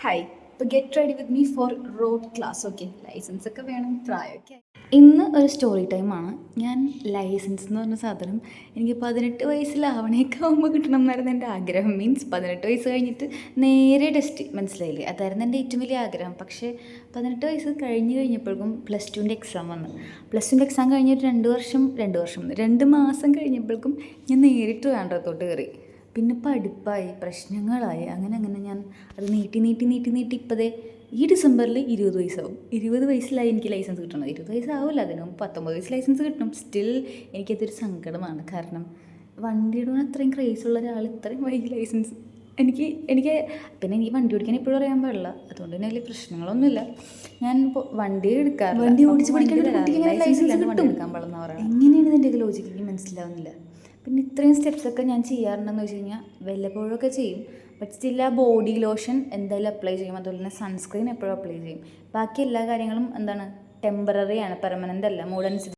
Hi, ഇപ്പോൾ get ready with me for road class. Okay, licence ഒക്കെ വേണം, പ്രായമൊക്കെ. ഇന്ന് ഒരു സ്റ്റോറി ടൈമാണ്. ഞാൻ ലൈസൻസ് എന്ന് പറഞ്ഞ സാധനം എനിക്ക് 18 വയസ്സിലാവണേക്ക് ആകുമ്പോൾ കിട്ടണം എന്നായിരുന്നു എൻ്റെ ആഗ്രഹം. മീൻസ് 18 വയസ്സ് കഴിഞ്ഞിട്ട് നേരെ ടെസ്റ്റ്, മനസ്സിലായില്ലേ? അതായിരുന്നു എൻ്റെ ഏറ്റവും വലിയ ആഗ്രഹം. പക്ഷേ 18 വയസ്സ് കഴിഞ്ഞപ്പോഴേക്കും +2ൻ്റെ എക്സാം വന്നു. +2ൻ്റെ എക്സാം കഴിഞ്ഞിട്ട് 2 മാസം കഴിഞ്ഞപ്പോഴേക്കും ഞാൻ നേരിട്ട് വേണ്ടത്തോട്ട് കയറി. പിന്നെ പഠിപ്പായി, പ്രശ്നങ്ങളായി, അങ്ങനെ ഞാൻ അത് നീട്ടി ഇപ്പോഴേ ഈ ഡിസംബറിൽ 20 വയസ്സാവും. 20 വയസ്സിലായി എനിക്ക് ലൈസൻസ് കിട്ടണം. 20 വയസ്സാവില്ല, അതിന് 19 വയസ്സ് ലൈസൻസ് കിട്ടണം. സ്റ്റിൽ എനിക്കതൊരു സങ്കടമാണ്. കാരണം വണ്ടിയുടെ അത്രയും ക്രേസുള്ള ഒരാൾ ഇത്രയും വൈകി ലൈസൻസ് എനിക്ക് പിന്നെ എനിക്ക് വണ്ടി ഓടിക്കാൻ ഇപ്പോഴും അറിയാൻ പാടില്ല. അതുകൊണ്ട് തന്നെ വലിയ പ്രശ്നങ്ങളൊന്നുമില്ല. ഞാൻ വണ്ടി എടുക്കാറില്ല. വണ്ടി ഓടിച്ച് പഠിക്കേണ്ട ലൈസൻസ് എടുക്കാൻ പാടില്ലെന്ന് പറയാം. എങ്ങനെയാണ് ഇതിൻ്റെ ലോജിക്ക് എനിക്ക് മനസ്സിലാവുന്നില്ല. പിന്നെ ഇത്രയും സ്റ്റെപ്സൊക്കെ ഞാൻ ചെയ്യാറുണ്ടെന്ന് വെച്ച് കഴിഞ്ഞാൽ വല്ലപ്പോഴൊക്കെ ചെയ്യും. ബട്ട് സ്റ്റിൽ ആ ബോഡി ലോഷൻ എന്തായാലും അപ്ലൈ ചെയ്യും. അതുപോലെ തന്നെ സൺസ്ക്രീൻ എപ്പോഴും അപ്ലൈ ചെയ്യും. ബാക്കി എല്ലാ കാര്യങ്ങളും ടെമ്പററി ആണ്, പെർമനൻ്റ് അല്ല. മൂഡ് അനുസരിച്ച്